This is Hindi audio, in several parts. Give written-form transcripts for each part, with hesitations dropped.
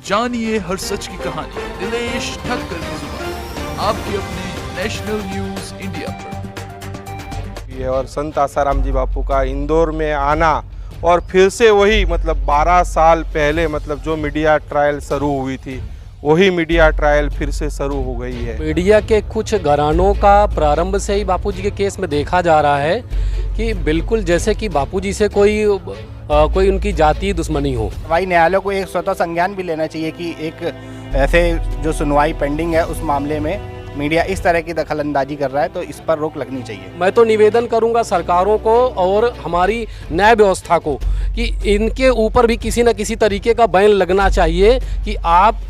जानिए हर सच की कहानी दिनेश ठक्कर की जुबान आपके अपने नेशनल न्यूज इंडिया पर। और संत आसाराम जी बापू का इंदौर में आना और फिर से वही 12 साल पहले जो मीडिया ट्रायल शुरू हुई थी वही मीडिया ट्रायल फिर से शुरू हो गई है। मीडिया के कुछ घरानों का प्रारंभ से ही बापूजी के केस में देखा जा रहा है कि बिल्कुल जैसे कि बापूजी से कोई उनकी जातीय दुश्मनी हो। भाई न्यायालय को एक स्वतः संज्ञान भी लेना चाहिए कि एक ऐसे जो सुनवाई पेंडिंग है उस मामले में मीडिया इस तरह की दखलंदाजी कर रहा है, तो इस पर रोक लगनी चाहिए। मैं तो निवेदन करूंगा सरकारों को और हमारी न्याय व्यवस्था को कि इनके ऊपर भी किसी न किसी तरीके का बैन लगना चाहिए कि आप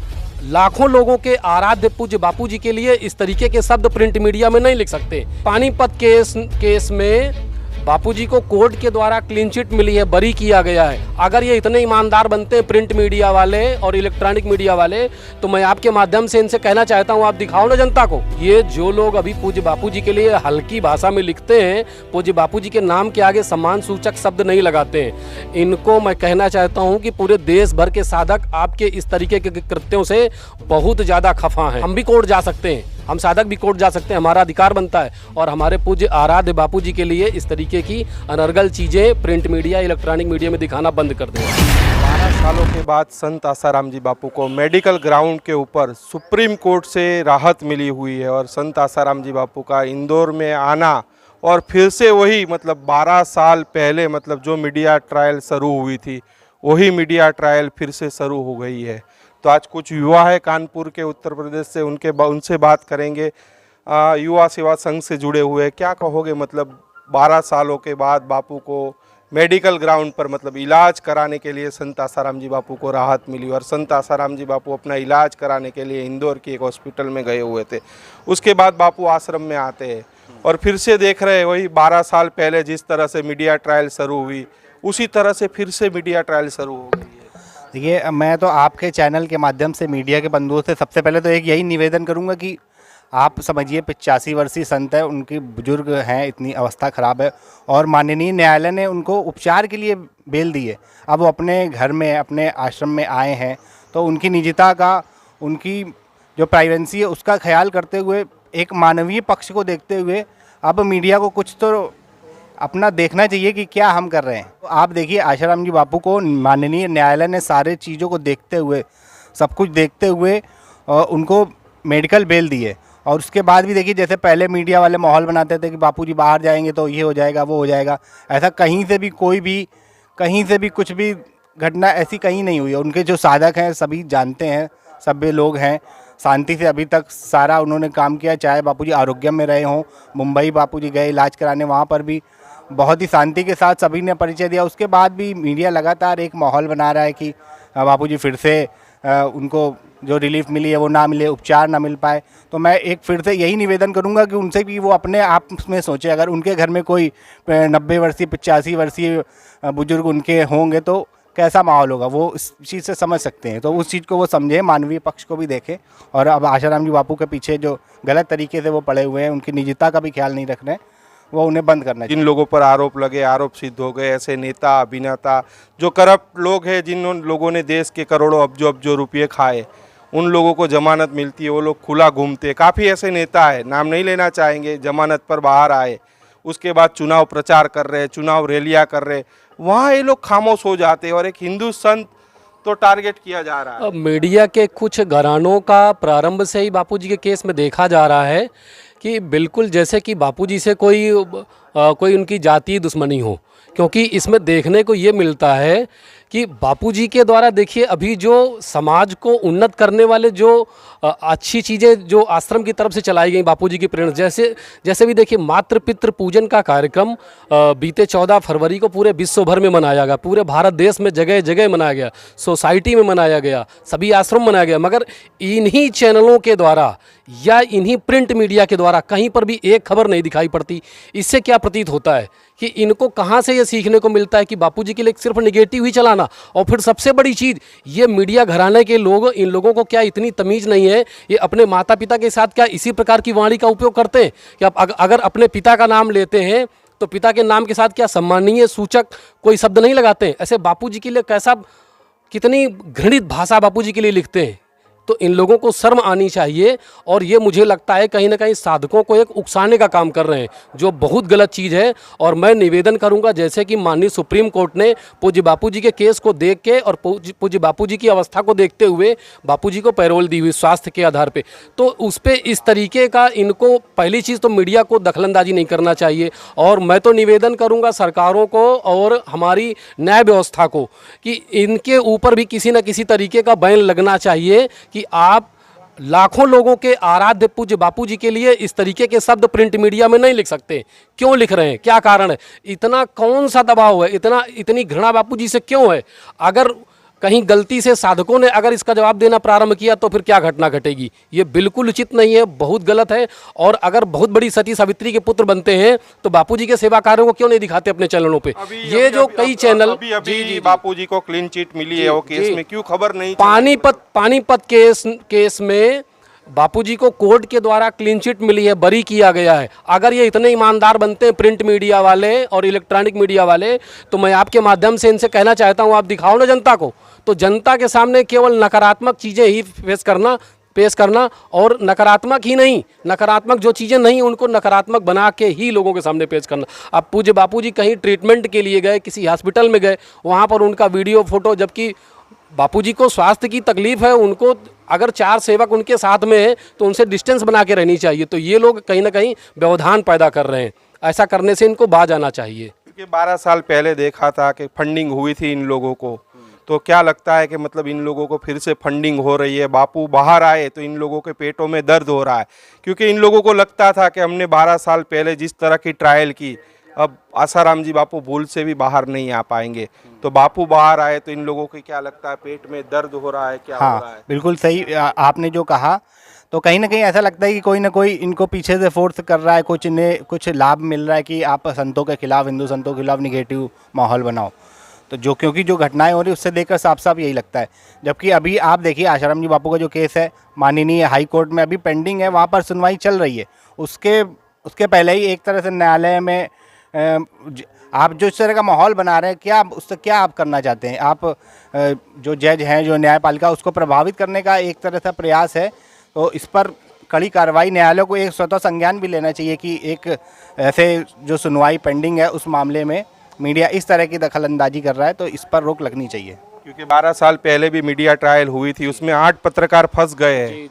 लाखों लोगों के आराध्य पूज्य बापूजी के लिए इस तरीके के शब्द प्रिंट मीडिया में नहीं लिख सकते। पानीपत केस में बापूजी को कोर्ट के द्वारा क्लीन चिट मिली है, बरी किया गया है। अगर ये इतने ईमानदार बनते हैं प्रिंट मीडिया वाले और इलेक्ट्रॉनिक मीडिया वाले, तो मैं आपके माध्यम से इनसे कहना चाहता हूँ, आप दिखाओ ना जनता को। ये जो लोग अभी पूज्य बापूजी के लिए हल्की भाषा में लिखते हैं, पूज्य बापूजी के नाम के आगे सम्मान सूचक शब्द नहीं लगाते हैं, इनको मैं कहना चाहता हूँ कि पूरे देश भर के साधक आपके इस तरीके के कृत्यों से बहुत ज़्यादा खफा हैं। हम भी कोर्ट जा सकते हैं, हम साधक भी कोर्ट जा सकते हैं, हमारा अधिकार बनता है। और हमारे पूज्य आराध्य बापूजी के लिए इस तरीके की अनर्गल चीज़ें प्रिंट मीडिया इलेक्ट्रॉनिक मीडिया में दिखाना बंद कर दें। 12 सालों के बाद संत आसाराम जी बापू को मेडिकल ग्राउंड के ऊपर सुप्रीम कोर्ट से राहत मिली हुई है और संत आसाराम जी बापू का इंदौर में आना और फिर से वही 12 साल पहले जो मीडिया ट्रायल शुरू हुई थी वही मीडिया ट्रायल फिर से शुरू हो गई है। तो आज कुछ युवा है कानपुर के उत्तर प्रदेश से, उनसे बात करेंगे। युवा सेवा संघ से जुड़े हुए, क्या कहोगे 12 सालों के बाद बापू को मेडिकल ग्राउंड पर इलाज कराने के लिए संत आसाराम जी बापू को राहत मिली और संत आसाराम जी बापू अपना इलाज कराने के लिए इंदौर की एक हॉस्पिटल में गए हुए थे। उसके बाद बापू आश्रम में आते हैं और फिर से देख रहे हैं वही 12 साल पहले जिस तरह से मीडिया ट्रायल शुरू हुई उसी तरह से फिर से मीडिया ट्रायल शुरू हो गई है। देखिए, मैं तो आपके चैनल के माध्यम से मीडिया के बंधुओं से सबसे पहले तो एक यही निवेदन करूंगा कि आप समझिए 85 वर्षीय संत है, उनकी बुजुर्ग हैं, इतनी अवस्था ख़राब है और माननीय न्यायालय ने उनको उपचार के लिए बेल दी है। अब वो अपने घर में अपने आश्रम में आए हैं, तो उनकी निजता का, उनकी जो प्राइवेसी है उसका ख्याल करते हुए, एक मानवीय पक्ष को देखते हुए अब मीडिया को कुछ तो अपना देखना चाहिए कि क्या हम कर रहे हैं। तो आप देखिए, आसाराम जी बापू को माननीय न्यायालय ने सारे चीज़ों को देखते हुए, सब कुछ देखते हुए उनको मेडिकल बेल दी है। और उसके बाद भी देखिए, जैसे पहले मीडिया वाले माहौल बनाते थे कि बापूजी बाहर जाएंगे तो ये हो जाएगा वो हो जाएगा, ऐसा कहीं से भी कुछ भी घटना ऐसी कहीं नहीं हुई है। उनके जो साधक हैं सभी जानते हैं, सभ्य लोग हैं, शांति से अभी तक सारा उन्होंने काम किया। चाहे बापूजी आरोग्य में रहे हों, मुंबई बापूजी गए इलाज कराने, वहाँ पर भी बहुत ही शांति के साथ सभी ने परिचय दिया। उसके बाद भी मीडिया लगातार एक माहौल बना रहा है कि बापूजी फिर से उनको जो रिलीफ मिली है वो ना मिले, उपचार ना मिल पाए। तो मैं एक फिर से यही निवेदन करूंगा कि उनसे भी वो अपने आप में सोचे, अगर उनके घर में कोई 90 वर्षीय 85 वर्षीय बुजुर्ग उनके होंगे तो कैसा माहौल होगा, वो इस चीज़ से समझ सकते हैं। तो उस चीज़ को वो समझें, मानवीय पक्ष को भी देखें। और अब आसाराम जी बापू के पीछे जो गलत तरीके से वो पड़े हुए हैं, उनकी निजता का भी ख्याल नहीं रख रहे हैं, वो उन्हें बंद करना चाहिए। जिन लोगों पर आरोप लगे, आरोप सिद्ध हो गए, ऐसे नेता अभिनेता जो करप्ट लोग हैं, जिन लोगों ने देश के करोड़ों अब्जों रुपये खाए, उन लोगों को जमानत मिलती है, वो लोग खुला घूमते। काफ़ी ऐसे नेता है, नाम नहीं लेना चाहेंगे, जमानत पर बाहर आए, उसके बाद चुनाव प्रचार कर रहे, चुनाव रैलियाँ कर रहे, वहाँ ये लोग खामोश हो जाते हैं और एक हिंदू संत तो टारगेट किया जा रहा है। मीडिया के कुछ घरानों का प्रारंभ से ही बापूजी के केस में देखा जा रहा है कि बिल्कुल जैसे कि बापूजी से कोई उनकी जातीय दुश्मनी हो, क्योंकि इसमें देखने को ये मिलता है कि बापूजी के द्वारा देखिए अभी जो समाज को उन्नत करने वाले जो अच्छी चीज़ें जो आश्रम की तरफ से चलाई गई बापूजी की प्रेरणा, जैसे भी देखिए मातृ पितृ पूजन का कार्यक्रम बीते 14 फरवरी को पूरे विश्व भर में मनाया गया, पूरे भारत देश में जगह जगह मनाया गया, सोसाइटी में मनाया गया, सभी आश्रम मनाया गया। मगर इन्हीं चैनलों के द्वारा या इन्हीं प्रिंट मीडिया के द्वारा कहीं पर भी एक खबर नहीं दिखाई पड़ती। इससे क्या प्रतीत होता है कि इनको कहाँ से ये सीखने को मिलता है कि बापूजी के लिए सिर्फ नेगेटिव ही चलाना। और फिर सबसे बड़ी चीज़, ये मीडिया घराने के लोग, इन लोगों को क्या इतनी तमीज़ नहीं है, ये अपने माता पिता के साथ क्या इसी प्रकार की वाणी का उपयोग करते हैं कि आप अगर अपने पिता का नाम लेते हैं तो पिता के नाम के साथ क्या सम्मानीय सूचक कोई शब्द नहीं लगाते हैं? ऐसे बापूजी के लिए कैसा कितनी घृणित भाषा बापूजी के लिए लिखते हैं। तो इन लोगों को शर्म आनी चाहिए। और ये मुझे लगता है कहीं ना कहीं साधकों को एक उकसाने का काम कर रहे हैं, जो बहुत गलत चीज़ है। और मैं निवेदन करूंगा, जैसे कि माननीय सुप्रीम कोर्ट ने पूज्य बापूजी के केस को देख के और पूज्य बापूजी की अवस्था को देखते हुए बापूजी को पैरोल दी हुई स्वास्थ्य के आधार पे, तो उस पर इस तरीके का इनको पहली चीज़ तो मीडिया को दखलंदाजी नहीं करना चाहिए। और मैं तो निवेदन करूँगा सरकारों को और हमारी न्याय व्यवस्था को कि इनके ऊपर भी किसी न किसी तरीके का बैन लगना चाहिए कि आप लाखों लोगों के आराध्य पूज्य बापूजी के लिए इस तरीके के शब्द प्रिंट मीडिया में नहीं लिख सकते। क्यों लिख रहे हैं, क्या कारण है, इतना कौन सा दबाव है, इतनी घृणा बापूजी से क्यों है? अगर कहीं गलती से साधकों ने अगर इसका जवाब देना प्रारंभ किया तो फिर क्या घटना घटेगी? ये बिल्कुल उचित नहीं है, बहुत गलत है। और अगर बहुत बड़ी सती सावित्री के पुत्र बनते हैं तो बापूजी के सेवा कार्यों को क्यों नहीं दिखाते अपने चैनलों पे? ये जो कई चैनल अभी बापूजी को क्लीन चिट मिली है, वो केस में क्यों खबर नहीं? पानीपत केस में बापूजी को कोर्ट के द्वारा क्लीन चिट मिली है, बरी किया गया है। अगर ये इतने ईमानदार बनते हैं प्रिंट मीडिया वाले और इलेक्ट्रॉनिक मीडिया वाले, तो मैं आपके माध्यम से इनसे कहना चाहता हूँ, आप दिखाओ ना जनता को। तो जनता के सामने केवल नकारात्मक चीज़ें ही पेश करना और नकारात्मक ही नहीं, नकारात्मक जो चीज़ें नहीं उनको नकारात्मक बना के ही लोगों के सामने पेश करना। अब पूज्य बापूजी कहीं ट्रीटमेंट के लिए गए, किसी हॉस्पिटल में गए, वहाँ पर उनका वीडियो फोटो, जबकि बापूजी को स्वास्थ्य की तकलीफ है, उनको अगर 4 सेवक उनके साथ में है तो उनसे डिस्टेंस बना के रहनी चाहिए। तो ये लोग कहीं ना कहीं व्यवधान पैदा कर रहे हैं, ऐसा करने से इनको बाज आना चाहिए। क्योंकि 12 साल पहले देखा था कि फंडिंग हुई थी इन लोगों को, तो क्या लगता है कि मतलब इन लोगों को फिर से फंडिंग हो रही है? बापू बाहर आए तो इन लोगों के पेटों में दर्द हो रहा है, क्योंकि इन लोगों को लगता था कि हमने 12 साल पहले जिस तरह की ट्रायल की, अब आसाराम जी बापू भूल से भी बाहर नहीं आ पाएंगे। तो बापू बाहर आए तो इन लोगों को क्या लगता है, पेट में दर्द हो रहा है, क्या हो रहा है? बिल्कुल सही आपने जो कहा। तो कहीं ना कहीं ऐसा लगता है कि कोई ना कोई इनको पीछे से फोर्स कर रहा है, कुछ लाभ मिल रहा है कि आप संतों के खिलाफ, हिंदू संतों के खिलाफ निगेटिव माहौल बनाओ। तो क्योंकि जो घटनाएं हो रही उससे देखकर साफ साफ यही लगता है। जबकि अभी आप देखिए आसाराम जी बापू का जो केस है माननीय हाई कोर्ट में अभी पेंडिंग है, वहाँ पर सुनवाई चल रही है। उसके पहले ही एक तरह से न्यायालय में आप जो इस तरह का माहौल बना रहे हैं, क्या उससे क्या आप करना चाहते हैं? आप जो जज हैं, जो न्यायपालिका, उसको प्रभावित करने का एक तरह से प्रयास है। तो इस पर कड़ी कार्रवाई न्यायालय को एक स्वतः संज्ञान भी लेना चाहिए कि एक ऐसे जो सुनवाई पेंडिंग है उस मामले में मीडिया इस तरह की दखलंदाजी कर रहा है, तो इस पर रोक लगनी चाहिए। क्योंकि 12 साल पहले भी मीडिया ट्रायल हुई थी, उसमें 8 पत्रकार फंस गए हैं,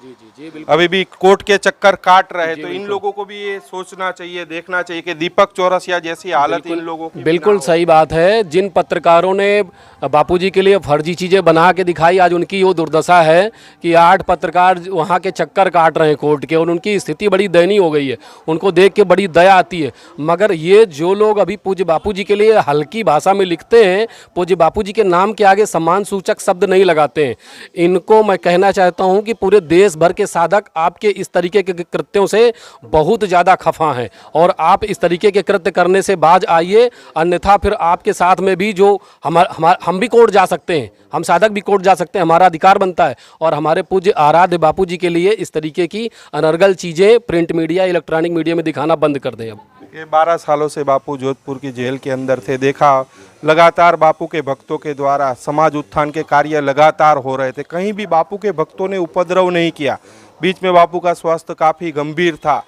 अभी भी कोर्ट के चक्कर काट रहे। तो इन लोगों को भी ये सोचना चाहिए, देखना चाहिए कि दीपक चौरसिया जैसी हालत इन लोगों की बिल्कुल सही बात है। जिन पत्रकारों ने बापूजी के लिए फर्जी चीज़ें बना के दिखाई, आज उनकी वो दुर्दशा है कि 8 पत्रकार वहाँ के चक्कर काट रहे हैं कोर्ट के, और उनकी स्थिति बड़ी दयनीय हो गई है। उनको देख के बड़ी दया आती है। मगर ये जो लोग अभी पूज्य बापूजी के लिए हल्की भाषा में लिखते हैं, पूज्य बापूजी के नाम के आगे सम्मान सूचक शब्द नहीं लगाते हैं, इनको मैं कहना चाहता हूँ कि पूरे देश भर के साधक आपके इस तरीके के कृत्यों से बहुत ज़्यादा खफा हैं, और आप इस तरीके के कृत्य करने से बाज आइए, अन्यथा फिर आपके साथ में भी जो हम भी कोर्ट जा सकते हैं, हम साधक भी कोर्ट जा सकते हैं, हमारा अधिकार बनता है। और हमारे पूज्य आराध्य बापूजी के लिए इस तरीके की अनर्गल चीज़ें प्रिंट मीडिया, इलेक्ट्रॉनिक मीडिया में दिखाना बंद कर दें। अब ये 12 सालों से बापू जोधपुर की जेल के अंदर थे, देखा लगातार बापू के भक्तों के द्वारा समाज उत्थान के कार्य लगातार हो रहे थे, कहीं भी बापू के भक्तों ने उपद्रव नहीं किया। बीच में बापू का स्वास्थ्य काफ़ी गंभीर था,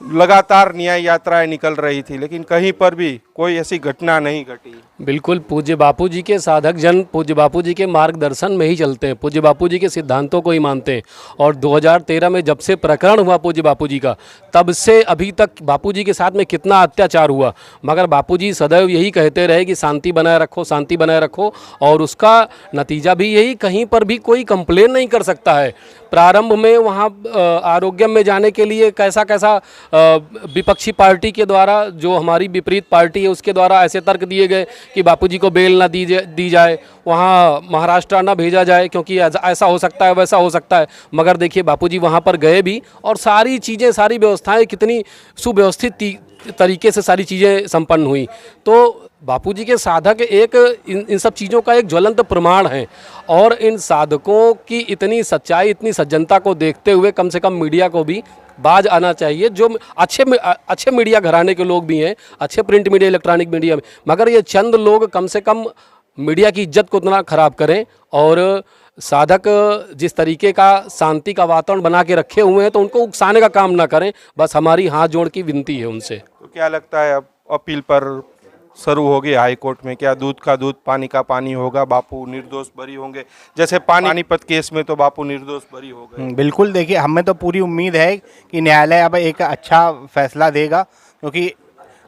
लगातार न्याय यात्राएं निकल रही थी, लेकिन कहीं पर भी कोई ऐसी घटना नहीं घटी। बिल्कुल पूज्य बापूजी के साधक जन पूज्य बापूजी के मार्गदर्शन में ही चलते हैं, पूज्य बापूजी के सिद्धांतों को ही मानते हैं। और 2013 में जब से प्रकरण हुआ पूज्य बापूजी का, तब से अभी तक बापूजी के साथ में कितना अत्याचार हुआ, मगर बापूजी सदैव यही कहते रहे कि शांति बनाए रखो, शांति बनाए रखो, और उसका नतीजा भी यही, कहीं पर भी कोई कंप्लेन नहीं कर सकता है। प्रारंभ में वहाँ आरोग्यम में जाने के लिए कैसा विपक्षी पार्टी के द्वारा, जो हमारी विपरीत पार्टी है, उसके द्वारा ऐसे तर्क दिए गए कि बापूजी को बेल ना दी जाए, वहाँ महाराष्ट्र ना भेजा जाए क्योंकि ऐसा हो सकता है, वैसा हो सकता है। मगर देखिए बापूजी वहाँ पर गए भी, और सारी चीज़ें, सारी व्यवस्थाएं कितनी सुव्यवस्थित तरीके से सारी चीज़ें संपन्न हुई। तो बापूजी के साधक इन सब चीज़ों का एक ज्वलंत प्रमाण है। और इन साधकों की इतनी सच्चाई, इतनी सज्जनता को देखते हुए कम से कम मीडिया को भी बाज आना चाहिए, जो अच्छे मीडिया घराने के लोग भी हैं, अच्छे प्रिंट मीडिया, इलेक्ट्रॉनिक मीडिया में, मगर ये चंद लोग कम से कम मीडिया की इज्जत को उतना खराब करें और साधक जिस तरीके का शांति का वातावरण बना के रखे हुए हैं तो उनको उकसाने का काम ना करें, बस हमारी हाथ जोड़ की विनती है उनसे। तो क्या लगता है अब अपील पर शुरू होगी हाई कोर्ट में, क्या दूध का दूध पानी का पानी होगा, बापू निर्दोष बरी होंगे? जैसे पानीपत केस में तो बापू निर्दोष बरी हो गए। बिल्कुल, देखिए हमें तो पूरी उम्मीद है कि न्यायालय अब एक अच्छा फैसला देगा, क्योंकि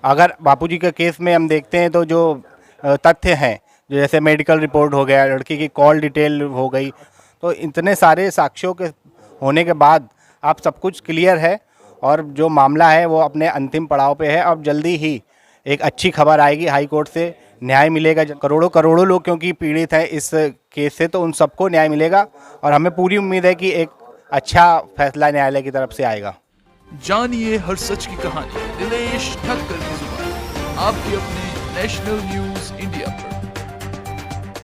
अगर बापूजी के केस में हम देखते हैं तो जो तथ्य हैं, जो जैसे मेडिकल रिपोर्ट हो गया, लड़की की कॉल डिटेल हो गई, तो इतने सारे साक्ष्यों के होने के बाद अब सब कुछ क्लियर है और जो मामला है वो अपने अंतिम पड़ाव पे है। अब जल्दी ही एक अच्छी खबर आएगी हाई कोर्ट से, न्याय मिलेगा। करोड़ों करोड़ों लोग क्योंकि पीड़ित हैं इस केस से, तो उन सबको न्याय मिलेगा और हमें पूरी उम्मीद है कि एक अच्छा फैसला न्यायालय की तरफ से आएगा। जानिए हर सच की कहानी दिनेश ठक्कर की जुबान, आपके अपने नेशनल न्यूज